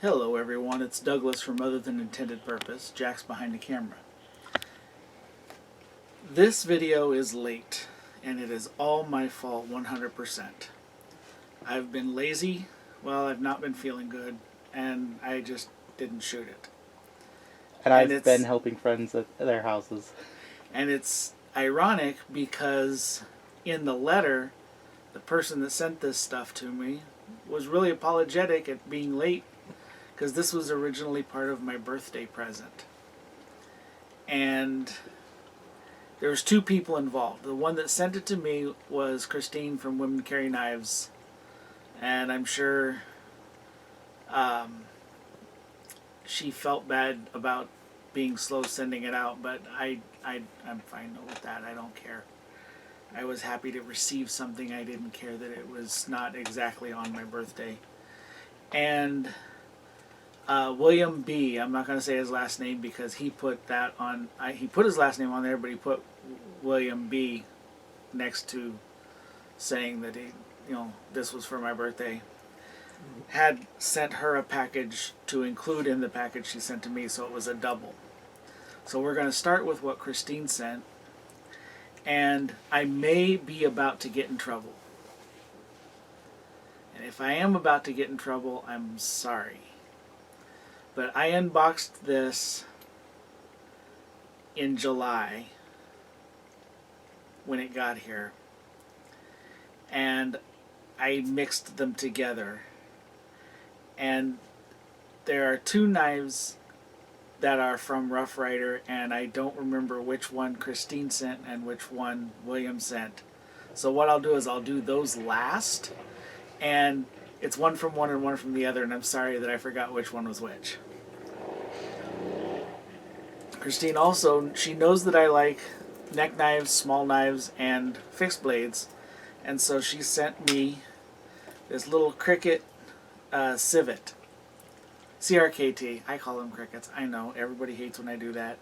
Hello everyone, it's Douglas from Other Than Intended Purpose, Jack's behind the camera. This video is late, and it is all my fault 100%. I've been lazy, I've not been feeling good, and I just didn't shoot it. And I've been helping friends at their houses. And it's ironic because in the letter, the person that sent this stuff to me was really apologetic at being late, because this was originally part of my birthday present. And there was two people involved. The one that sent it to me was Christine from Women Carry Knives, and I'm sure she felt bad about being slow sending it out, but I'm fine with that. I don't care. I was happy to receive something. I didn't care that it was not exactly on my birthday. And William B. I'm not going to say his last name because he put that on. He put his last name on there, but he put William B. next to saying that this was for my birthday. Had sent her a package to include in the package she sent to me, so it was a double. So we're going to start with what Christine sent, and I may be about to get in trouble. And if I am about to get in trouble, I'm sorry. But I unboxed this in July when it got here, and I mixed them together. And there are two knives that are from Rough Rider, and I don't remember which one Christine sent and which one William sent. So what I'll do is I'll do those last, and it's one from one and one from the other, and I'm sorry that I forgot which one was which. Christine also, she knows that I like neck knives, small knives, and fixed blades, and so she sent me this little cricket civet. CRKT. I call them crickets. I know, everybody hates when I do that.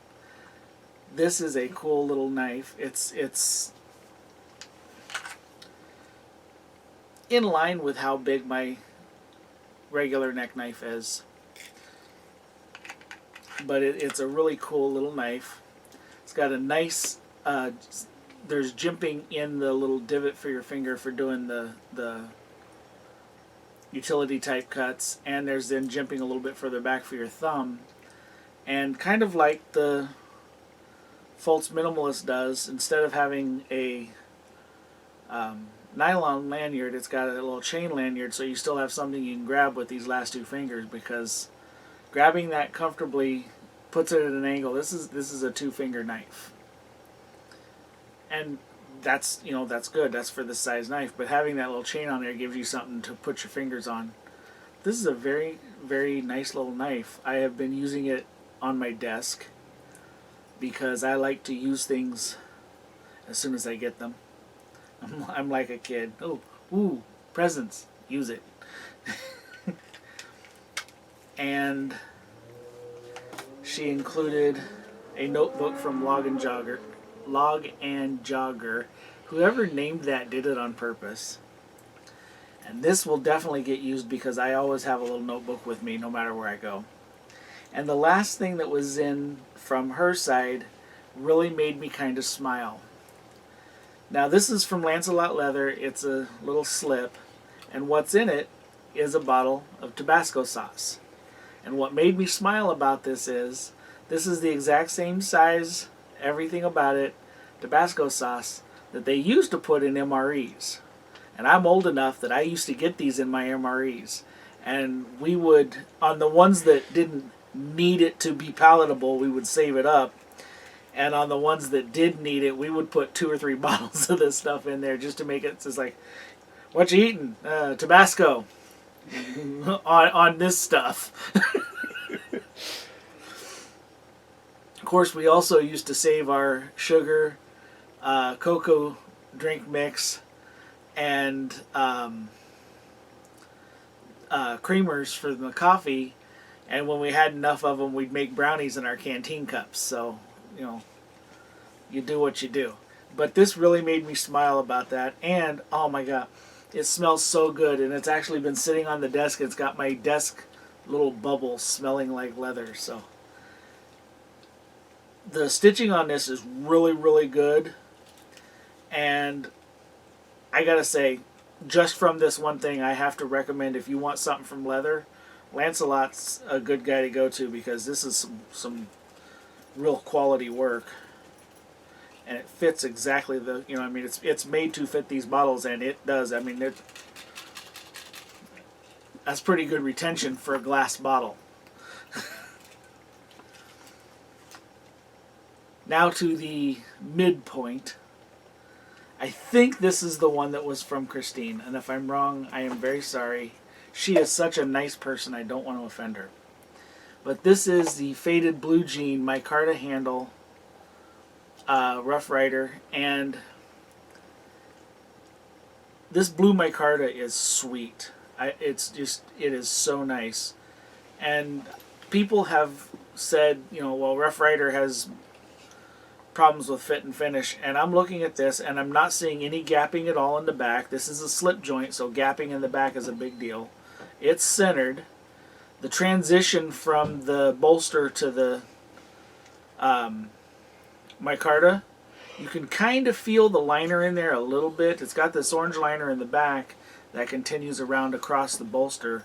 This is a cool little knife. It's in line with how big my regular neck knife is. But it's a really cool little knife. It's got a nice, there's jimping in the little divot for your finger for doing the utility type cuts, and there's then jimping a little bit further back for your thumb. And kind of like the Foltz Minimalist does, instead of having a nylon lanyard, it's got a little chain lanyard, so you still have something you can grab with these last two fingers, because grabbing that comfortably puts it at an angle. This is a two-finger knife, and that's good. That's for this size knife. But having that little chain on there gives you something to put your fingers on. This is a very, very nice little knife. I have been using it on my desk because I like to use things as soon as I get them. I'm like a kid. Oh, ooh, presents. Use it. And she included a notebook from Log and Jogger. Whoever named that did it on purpose. And this will definitely get used because I always have a little notebook with me no matter where I go. And the last thing that was in from her side really made me kind of smile. Now this is from Lancelot Leather. It's a little slip, and what's in it is a bottle of Tabasco sauce. And what made me smile about this is the exact same size, everything about it, Tabasco sauce that they used to put in MREs. And I'm old enough that I used to get these in my MREs. And we would, on the ones that didn't need it to be palatable, we would save it up. And on the ones that did need it, we would put 2 or 3 bottles of this stuff in there just to make it just like, what you eating? Tabasco. on this stuff. Of course, we also used to save our sugar, cocoa drink mix, and creamers for the coffee. And when we had enough of them, we'd make brownies in our canteen cups. So, you do what you do. But this really made me smile about that. And, oh my God, it smells so good. And it's actually been sitting on the desk. It's got my desk little bubbles smelling like leather. So the stitching on this is really, really good. And I gotta say, just from this one thing, I have to recommend, if you want something from leather, Lancelot's a good guy to go to, because this is some real quality work. And it fits exactly the, I mean, it's made to fit these bottles, and it does. I mean, that's pretty good retention for a glass bottle. Now to the midpoint. I think this is the one that was from Christine, and if I'm wrong, I am very sorry. She is such a nice person, I don't want to offend her. But this is the faded blue jean micarta handle Rough Rider, and this blue micarta is sweet. It is so nice. And people have said, well, Rough Rider has problems with fit and finish, and I'm looking at this and I'm not seeing any gapping at all in the back. This is a slip joint, so gapping in the back is a big deal. It's centered. The transition from the bolster to the micarta, you can kind of feel the liner in there a little bit. It's got this orange liner in the back that continues around across the bolster.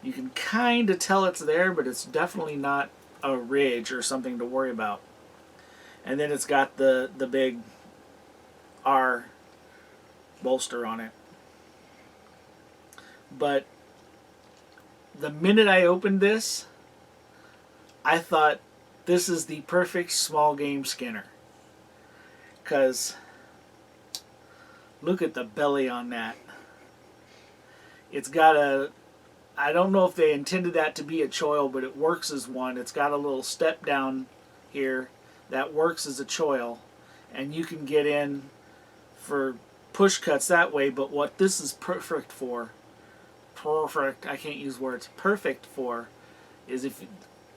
You can kind of tell it's there, but it's definitely not a ridge or something to worry about. And then it's got the big R bolster on it. But the minute I opened this, I thought this is the perfect small game skinner. Because look at the belly on that. It's got I don't know if they intended that to be a choil, but it works as one. It's got a little step down here that works as a choil, and you can get in for push cuts that way. But what this is perfect for, I can't use words, perfect for, is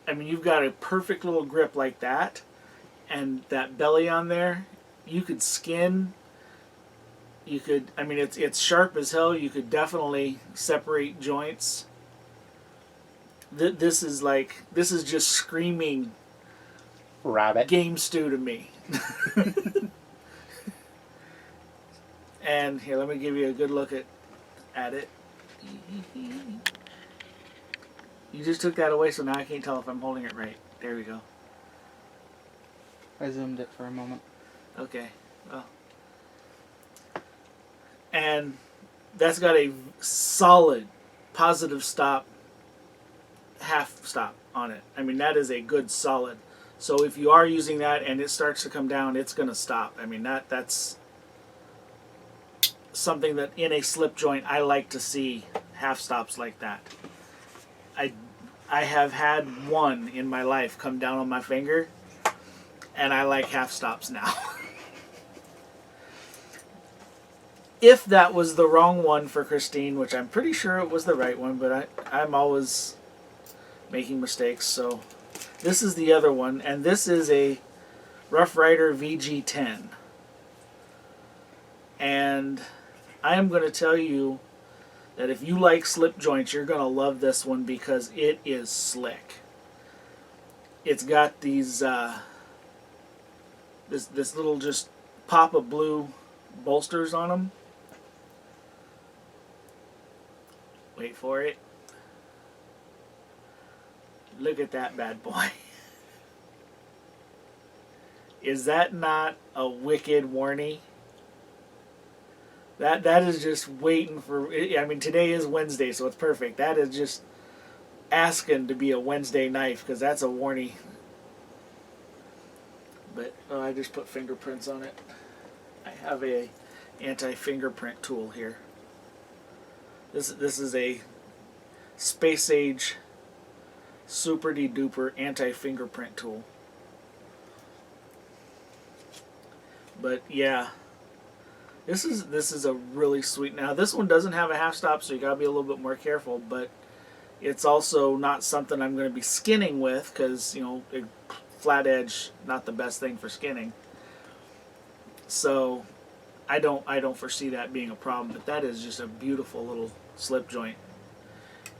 you've got a perfect little grip like that, and that belly on there, you could skin, it's sharp as hell. You could definitely separate joints. This is just screaming rabbit game stew to me. And here, let me give you a good look at it. You just took that away, so now I can't tell if I'm holding it right. There we go. I zoomed it for a moment. Okay. Well. And that's got a solid positive stop, half stop on it. I mean, that is a good solid. So if you are using that and it starts to come down, it's going to stop. I mean, that's something that in a slip joint I like to see, half stops like that. I have had one in my life come down on my finger, and I like half stops now. If that was the wrong one for Christine, which I'm pretty sure it was the right one, but I'm always making mistakes, so this is the other one, and this is a Rough Rider VG10. And I am going to tell you that if you like slip joints, you're going to love this one because it is slick. It's got these this little just pop of blue bolsters on them. Wait for it. Look at that bad boy. Is that not a wicked warnie? That is just waiting for... I mean, today is Wednesday, so it's perfect. That is just asking to be a Wednesday knife, because that's a warnie. But I just put fingerprints on it. I have a anti-fingerprint tool here. This is a space age super duper anti-fingerprint tool. But yeah, this is a really sweet. Now this one doesn't have a half stop, so you gotta be a little bit more careful. But it's also not something I'm going to be skinning with, because flat edge, not the best thing for skinning. So I don't foresee that being a problem. But that is just a beautiful little slip joint.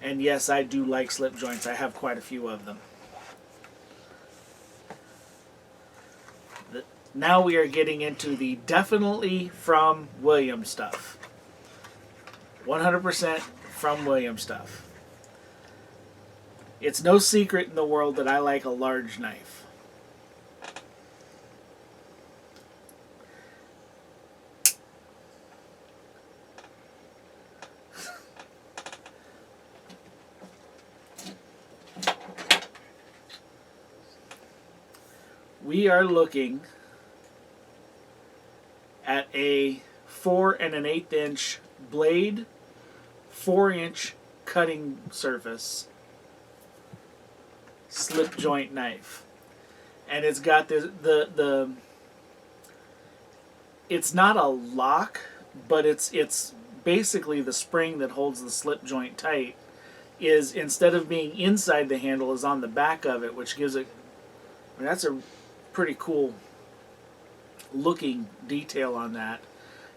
And yes, I do like slip joints. I have quite a few of them. Now we are getting into the definitely from William stuff. 100% from William stuff. It's no secret in the world that I like a large knife. We are looking at a 4 1/8 inch blade, 4-inch cutting surface, slip joint knife. And it's got the it's not a lock, but it's basically the spring that holds the slip joint tight is, instead of being inside the handle, is on the back of it, which gives it, I mean, that's a pretty cool looking detail on that,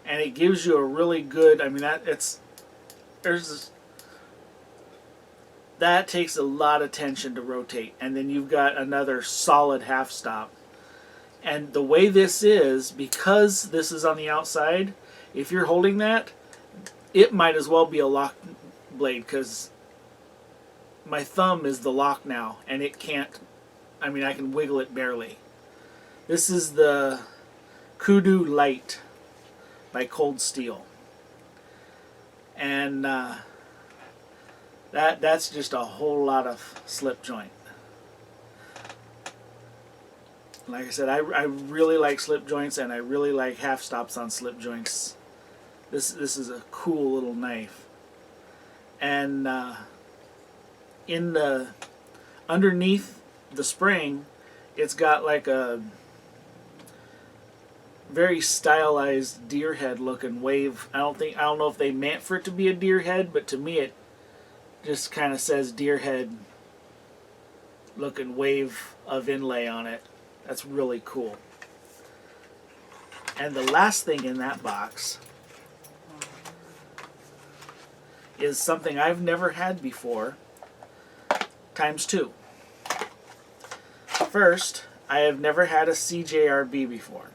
and it gives you a really good, I mean, that takes a lot of tension to rotate, and then you've got another solid half stop. And the way this is, because this is on the outside, if you're holding that, it might as well be a lock blade, because my thumb is the lock now, and it can't, I mean, I can wiggle it barely. This is the Kudu Light by Cold Steel. And that's just a whole lot of slip joint. Like I said, I really like slip joints, and I really like half stops on slip joints. This is a cool little knife. And in the underneath the spring, it's got like a very stylized deer head looking wave. I don't know if they meant for it to be a deer head, but to me it just kind of says deer head looking wave of inlay on it. That's really cool. And the last thing in that box is something I've never had before, times 2. First, I have never had a CJRB before.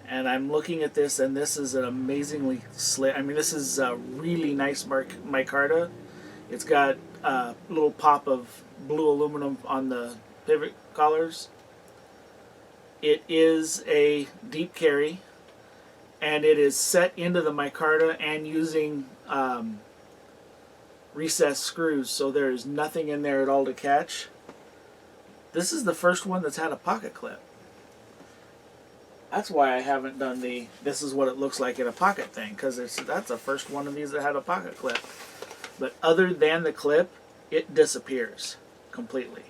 And I'm looking at this, and this is an amazingly slick, I mean, this is a really nice micarta. It's got a little pop of blue aluminum on the pivot collars. It is a deep carry, and it is set into the micarta and using recessed screws, so there is nothing in there at all to catch. This is the first one that's had a pocket clip. That's why I haven't done the this is what it looks like in a pocket thing, because that's the first one of these that had a pocket clip. But other than the clip, it disappears completely.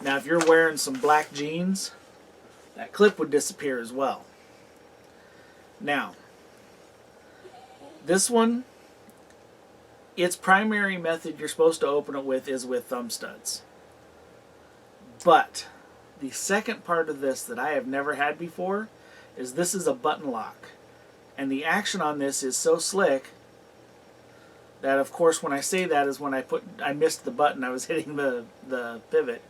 Now if you're wearing some black jeans, that clip would disappear as well. Now, this one, its primary method you're supposed to open it with is with thumb studs. But the second part of this that I have never had before is this is a button lock. And the action on this is so slick that, of course, when I say that is when I missed the button. I was hitting the pivot.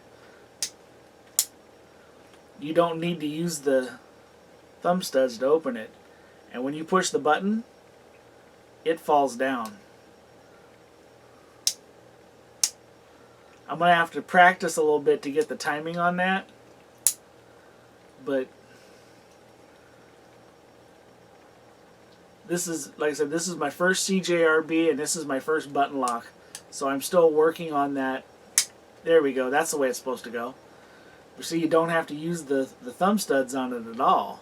You don't need to use the thumb studs to open it. And when you push the button, it falls down. I'm going to have to practice a little bit to get the timing on that. But this is, like I said, this is my first CJRB, and this is my first button lock. So I'm still working on that. There we go. That's the way it's supposed to go. But see, you don't have to use the thumb studs on it at all.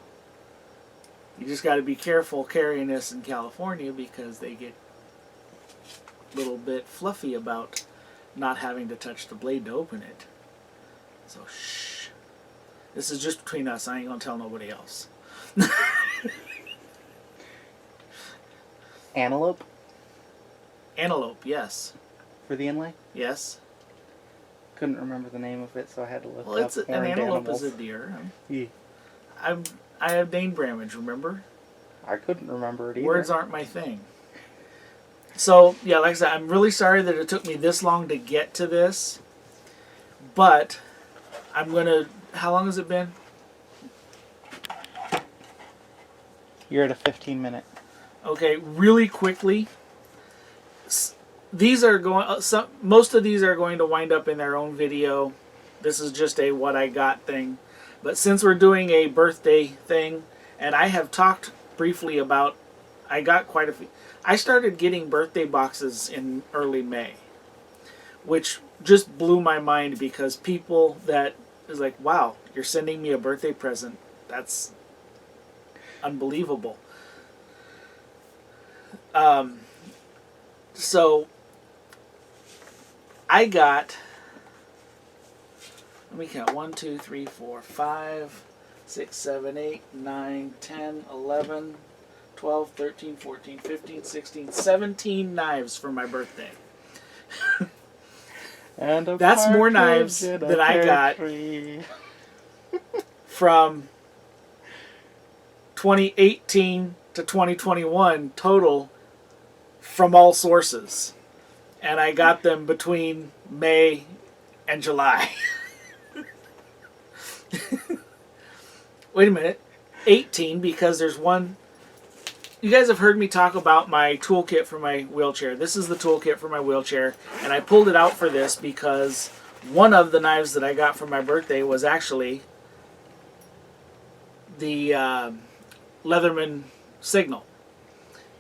You just got to be careful carrying this in California, because they get a little bit fluffy about not having to touch the blade to open it. So shh. This is just between us. I ain't gonna tell nobody else. Antelope? Antelope, yes. For the inlay? Yes. Couldn't remember the name of it, so I had to look Well, up an antelope is a deer. Yeah. I have Dane Bramage, remember? I couldn't remember it either. Words aren't my thing. So, yeah, like I said, I'm really sorry that it took me this long to get to this. But I'm going to... How long has it been? You're at a 15-minute. Okay, really quickly. These are going... most of these are going to wind up in their own video. This is just a what I got thing. But since we're doing a birthday thing, and I have talked briefly about... I got quite a few... I started getting birthday boxes in early May, which just blew my mind because people that is like, wow, you're sending me a birthday present. That's unbelievable. So I got, let me count, 1, 2, 3, 4, 5, 6, 7, 8, 9, 10, 11, 12, 13, 14, 15, 16, 17 knives for my birthday. And that's more knives than I got from 2018 to 2021 total from all sources. And I got them between May and July. Wait a minute. 18 because there's one... You guys have heard me talk about my toolkit for my wheelchair. This is the toolkit for my wheelchair, and I pulled it out for this because one of the knives that I got for my birthday was actually the Leatherman Signal.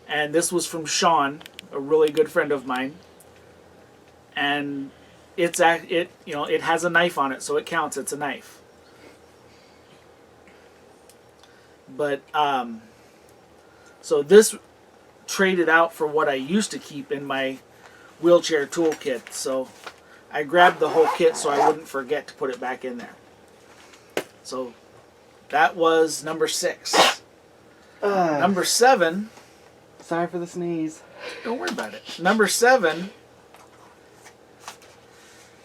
And this was from Sean, a really good friend of mine. And it has a knife on it, so it counts. It's a knife. But so this traded out for what I used to keep in my wheelchair toolkit. So I grabbed the whole kit so I wouldn't forget to put it back in there. So that was number 6. Number 7. Sorry for the sneeze. Don't worry about it. Number 7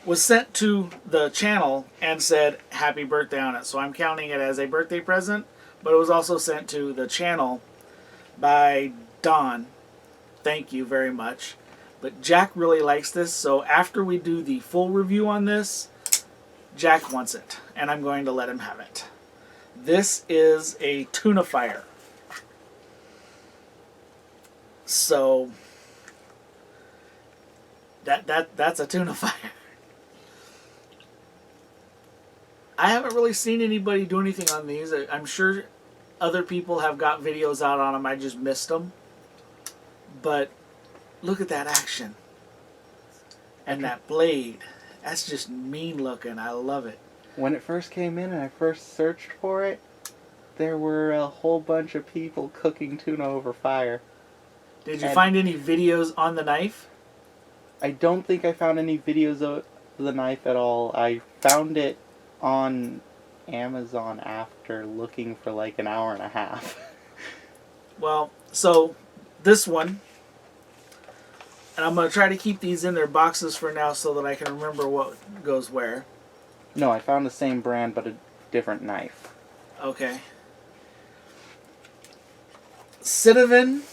was sent to the channel and said happy birthday on it. So I'm counting it as a birthday present, but it was also sent to the channel by Don. Thank you very much. But Jack really likes this, so after we do the full review on this, Jack wants it, and I'm going to let him have it. This is a tuna fire. So that's a tuna fire. I haven't really seen anybody do anything on these. I'm sure other people have got videos out on them. I just missed them. But look at that action. And that blade. That's just mean looking. I love it. When it first came in and I first searched for it, there were a whole bunch of people cooking tuna over fire. Did you find any videos on the knife? I don't think I found any videos of the knife at all. I found it on Amazon after looking for like an hour and a half. Well, so this one, and I'm going to try to keep these in their boxes for now so that I can remember what goes where. No, I found the same brand but a different knife. Okay. Citizen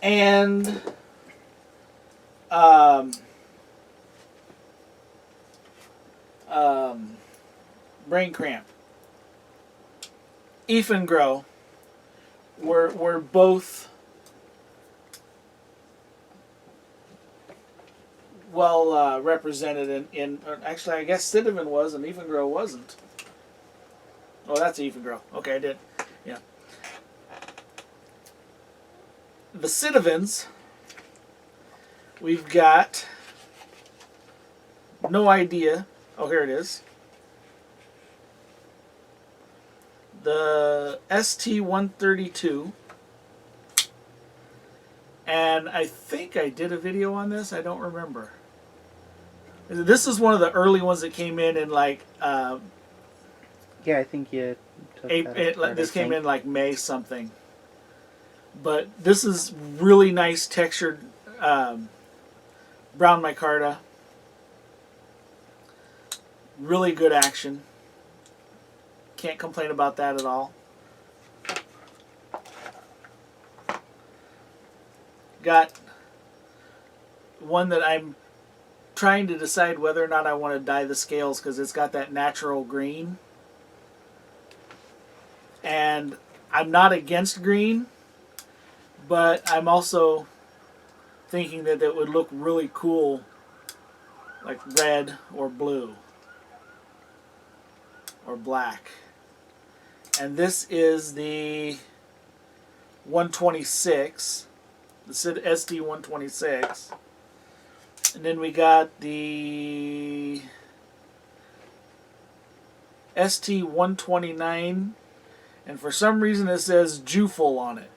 and brain cramp. Ethan Grow were both well represented in actually I guess Citizen was and Ethan Grow wasn't. Oh, that's Ethan Grow. Okay, I did. Yeah. The Citizens, we've got no idea. Oh, here it is. The ST-132. And I think I did a video on this. I don't remember. This is one of the early ones that came in like... yeah, I think you took this came in like May something. But this is really nice textured brown micarta. Really good action. Can't complain about that at all. got one that I'm trying to decide whether or not I want to dye the scales because it's got that natural green. And I'm not against green, but I'm also thinking that it would look really cool like red or blue or black. And this is the 126, the SD 126. And then we got the ST 129, and for some reason it says Juful on it.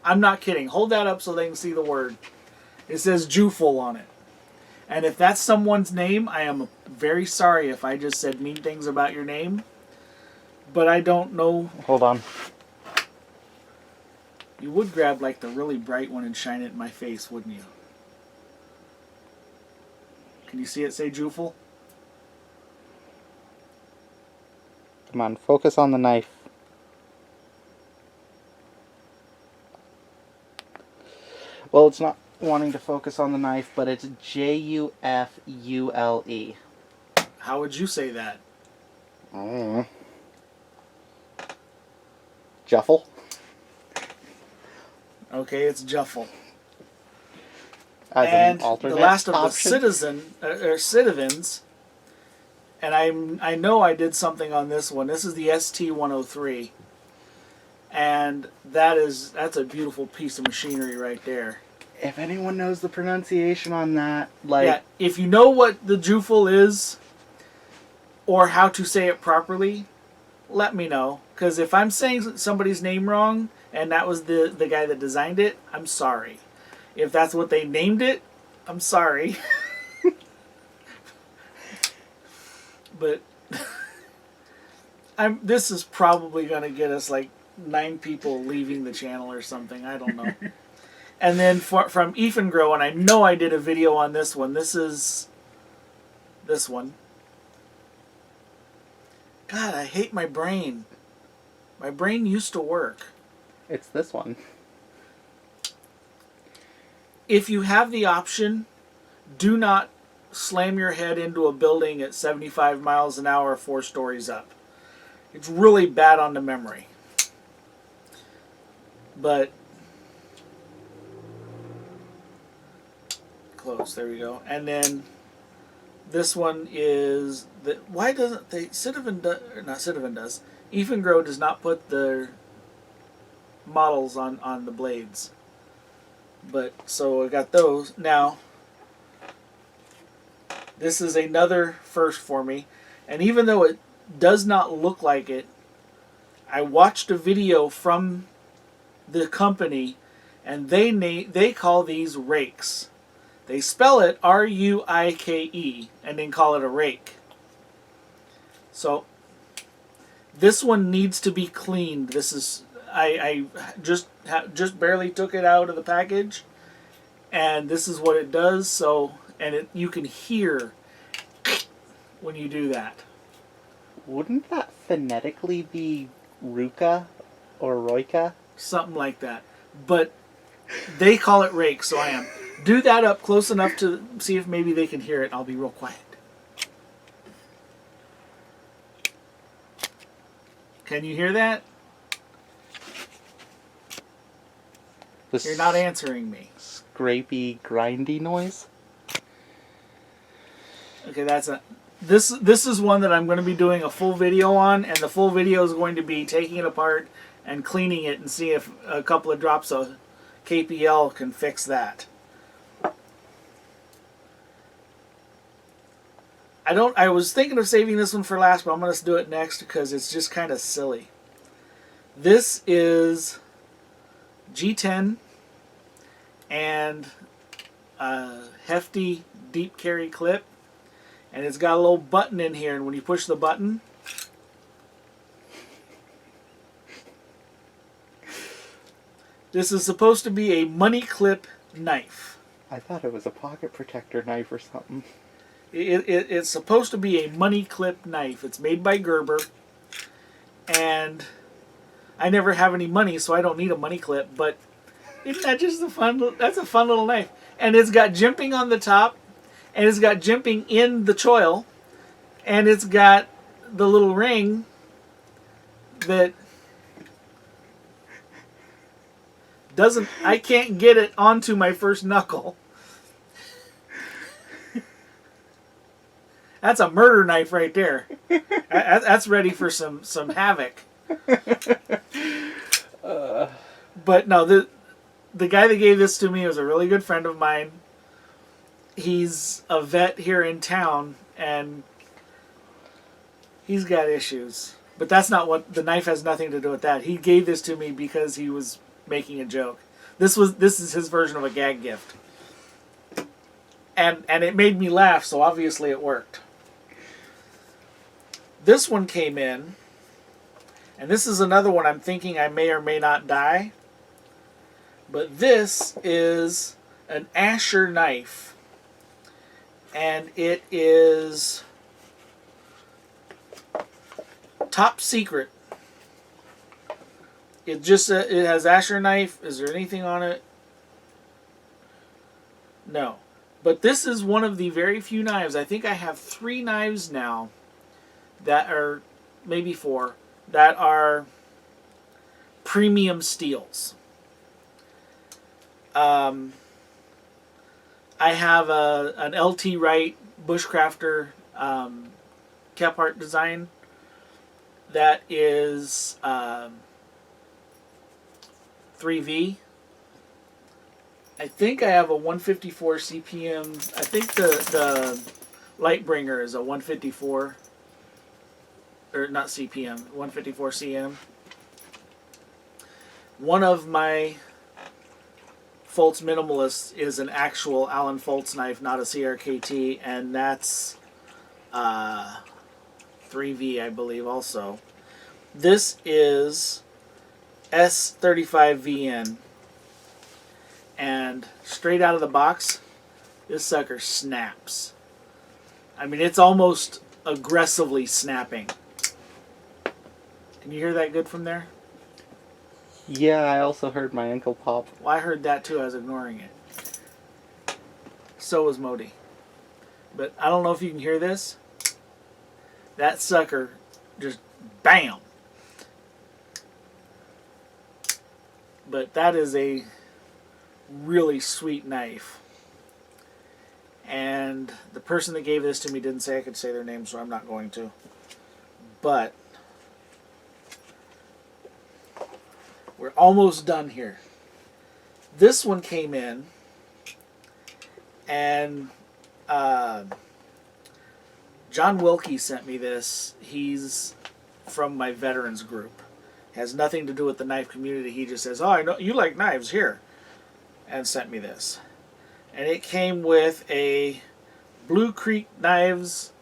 I'm not kidding. Hold that up so they can see the word. It says Juful on it. And if that's someone's name, I am very sorry if I just said mean things about your name. But I don't know. Hold on. You would grab like the really bright one and shine it in my face, wouldn't you? Can you see it say Juful? Come on, focus on the knife. Well, it's not wanting to focus on the knife, but it's Jufule. How would you say that? Juffle. Okay, it's Juffle. As And an alternate the last of option. the Citizens, and I know I did something on this one. This is the ST 103, and that's a beautiful piece of machinery right there. If anyone knows the pronunciation on that, like... Yeah, if you know what the Juful is, or how to say it properly, let me know. Because if I'm saying somebody's name wrong, and that was the guy that designed it, I'm sorry. If that's what they named it, I'm sorry. But this is probably going to get us like 9 people leaving the channel or something. I don't know. And then from Grow, and I know I did a video on this one. This is this one. God, I hate my brain. My brain used to work. It's this one. If you have the option, do not slam your head into a building at 75 miles an hour 4 stories up. It's really bad on the memory. But close, there we go. And then this one is why doesn't they Citizen does. Grow does not put their models on the blades. But so I got those. Now this is another first for me, and even though it does not look like it, I watched a video from the company, and they call these rakes. They spell it Ruike and then call it a rake. So this one needs to be cleaned. This is I just barely took it out of the package, and this is what it does. So you can hear when you do that. Wouldn't that phonetically be Ruka or Roika? Something like that. But they call it rake, so I am. Do that up close enough to see if maybe they can hear it. I'll be real quiet. Can you hear that? You're not answering me. Scrapey, grindy noise? Okay, that's a... This is one that I'm going to be doing a full video on, and the full video is going to be taking it apart and cleaning it and see if a couple of drops of KPL can fix that. I was thinking of saving this one for last, but I'm going to do it next because it's just kind of silly. This is G10 and a hefty deep carry clip. And it's got a little button in here, and when you push the button, this is supposed to be a money clip knife. I thought it was a pocket protector knife or something. It's supposed to be a money clip knife. It's made by Gerber, and I never have any money, so I don't need a money clip, but Isn't that just a fun? That's a fun little knife, and it's got jimping on the top, and it's got jimping in the choil, and it's got the little ring that doesn't. I can't get it onto my first knuckle. That's a murder knife right there. That's ready for some havoc. But no, the guy that gave this to me was a really good friend of mine. He's a vet here in town, and he's got issues. But that's not what the knife has nothing to do with that. He gave this to me because he was making a joke. This is his version of a gag gift. And it made me laugh, so obviously it worked. This one came in, and this is another one I'm thinking I may or may not die. But this is an Asher knife, and it is top secret. It has Asher knife. Is there anything on it? No. But this is one of the very few knives. I think I have 3 knives now that are, maybe 4, that are premium steels. I have an LT Wright Bushcrafter Kephart design that is 3V. I think I have a 154 CPM. I think the Lightbringer is a 154, or not CPM, 154 CM. One of my Foltz Minimalists is an actual Alan Foltz knife, not a CRKT, and that's 3V, I believe, also. This is S35VN, and straight out of the box, this sucker snaps. I mean, it's almost aggressively snapping. Can you hear that good from there? Yeah, I also heard my ankle pop. Well, I heard that too. I was ignoring it. So was Modi. But I don't know if you can hear this. That sucker just bam. But that is a really sweet knife. And the person that gave this to me didn't say I could say their name, so I'm not going to. But we're almost done here. This one came in, and John Wilkie sent me this. He's from my veterans group. Has nothing to do with the knife community. He just says, "Oh, I know you like knives, here," and sent me this. And it came with a Blue Creek Knives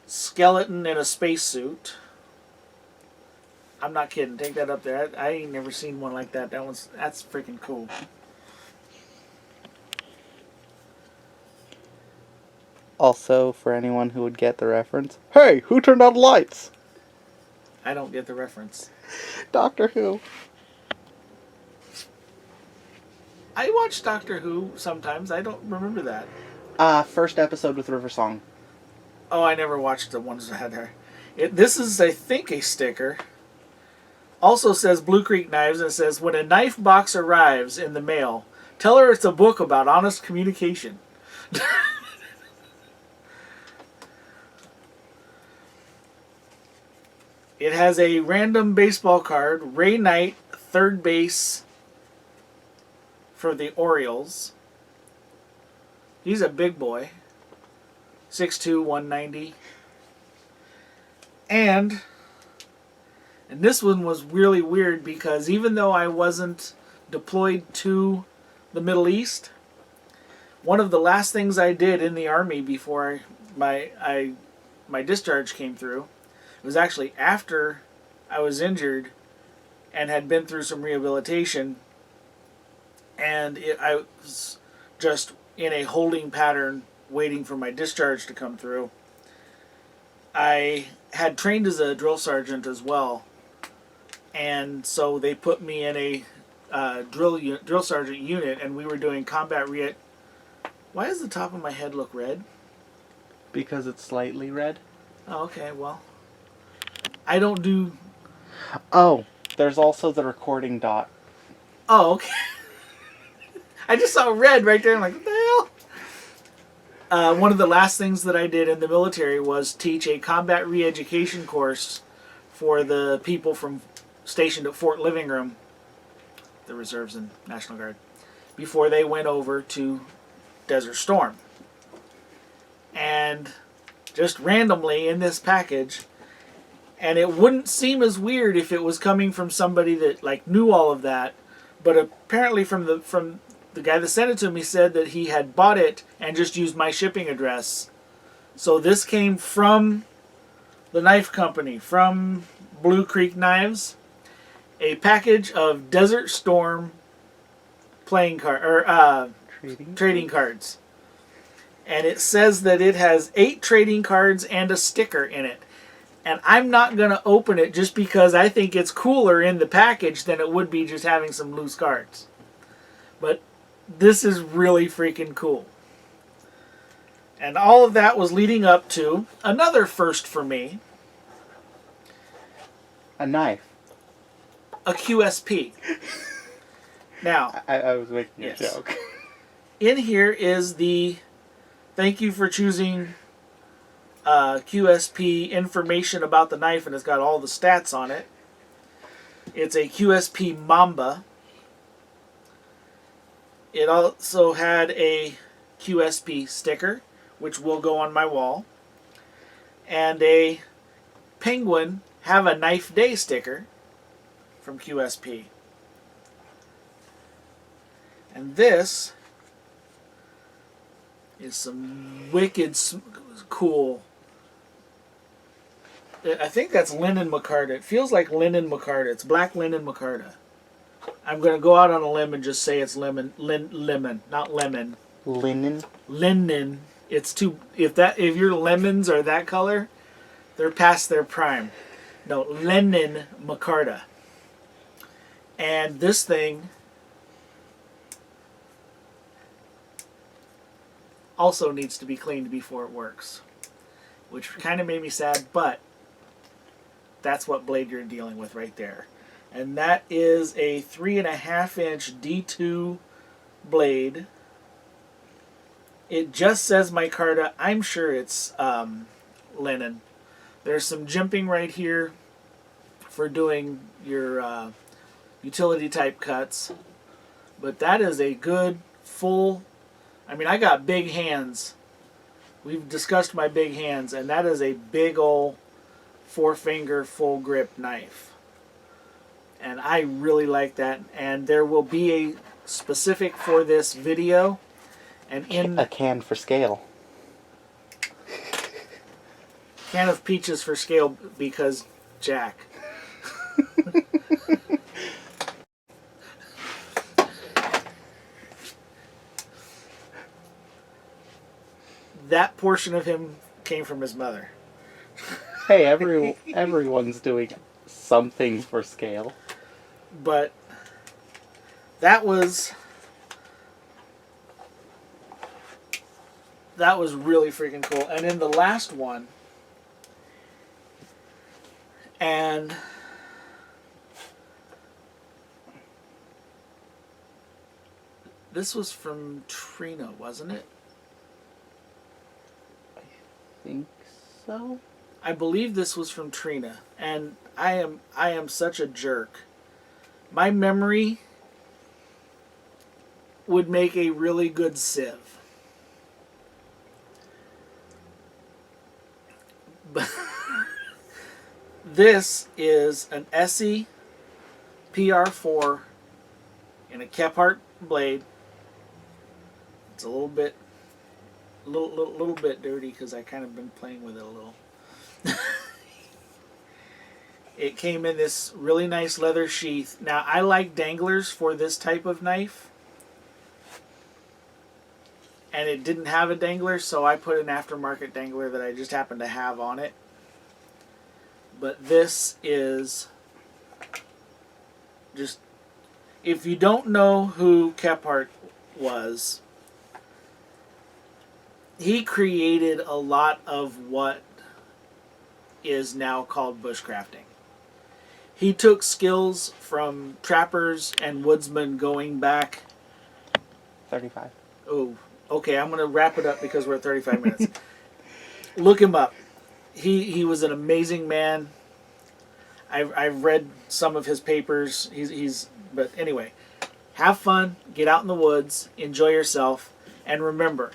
skeleton in a spacesuit. I'm not kidding. Take that up there. I ain't never seen one like that. That's freaking cool. Also, for anyone who would get the reference, hey, who turned on lights? I don't get the reference. Doctor Who. I watch Doctor Who sometimes. I don't remember that. First episode with River Song. Oh, I never watched the ones that had her. This is, I think, a sticker. Also says Blue Creek Knives, and it says, when a knife box arrives in the mail, tell her it's a book about honest communication. It has a random baseball card, Ray Knight, third base for the Orioles. He's a big boy. 6'2", 190. And this one was really weird because even though I wasn't deployed to the Middle East, one of the last things I did in the Army before my discharge came through, it was actually after I was injured and had been through some rehabilitation, and I was just in a holding pattern waiting for my discharge to come through. I had trained as a drill sergeant as well, and so they put me in a drill sergeant unit, and we were doing combat re. Why does the top of my head look red? Because it's slightly red. Oh, okay. Well, I don't do. Oh, there's also the recording dot. Oh, okay. I just saw red right there. I'm like, what the hell? One of the last things that I did in the military was teach a combat re-education course for the people stationed at Fort Living Room, the reserves and National Guard, before they went over to Desert Storm. And just randomly in this package, and it wouldn't seem as weird if it was coming from somebody that like knew all of that, but apparently from the guy that sent it to me said that he had bought it and just used my shipping address. So this came from the knife company, from Blue Creek Knives, a package of Desert Storm trading cards. And it says that it has 8 trading cards and a sticker in it. And I'm not going to open it just because I think it's cooler in the package than it would be just having some loose cards. But this is really freaking cool. And all of that was leading up to another first for me. A knife. A QSP. Now, I was making yes. a joke. In here is the thank you for choosing QSP information about the knife, and it's got all the stats on it. It's a QSP Mamba. It also had a QSP sticker, which will go on my wall, and a Penguin Have a Knife Day sticker from QSP. And this is some wicked cool. I think that's linen micarta. It feels like linen micarta. It's black linen micarta. I'm going to go out on a limb and just say it's lemon, not lemon. Linen. Linen. It's too. If your lemons are that color, they're past their prime. No, linen micarta. And this thing also needs to be cleaned before it works, which kind of made me sad, but that's what blade you're dealing with right there. And that is a 3.5-inch D2 blade. It just says micarta. I'm sure it's linen. There's some jimping right here for doing your utility type cuts, but that is a good full. I mean, I got big hands. We've discussed my big hands, and that is a big old 4-finger full grip knife. And I really like that. And there will be a specific for this video. And in a can for scale. Can of peaches for scale because Jack. That portion of him came from his mother. Hey, everyone's doing something for scale. But that was really freaking cool. And in the last one, and this was from Trina, wasn't it? I think so. I believe this was from Trina, and I am such a jerk. My memory would make a really good sieve. But this is an Essie PR4 in a Kephart blade. It's a little bit dirty because I kind of been playing with it a little. It came in this really nice leather sheath. Now, I like danglers for this type of knife. And it didn't have a dangler, so I put an aftermarket dangler that I just happened to have on it. But this is just... If you don't know who Kephart was, he created a lot of what is now called bushcrafting. He took skills from trappers and woodsmen going back. 35. Oh, okay, I'm going to wrap it up because we're at 35 minutes. Look him up. He was an amazing man. I've read some of his papers. But anyway, have fun, get out in the woods, enjoy yourself, and remember,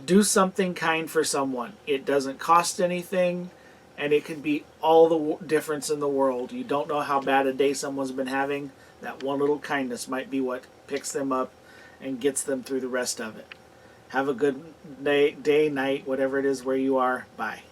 do something kind for someone. It doesn't cost anything, and it could be all the difference in the world. You don't know how bad a day someone's been having. That one little kindness might be what picks them up and gets them through the rest of it. Have a good day, night, whatever it is where you are. Bye.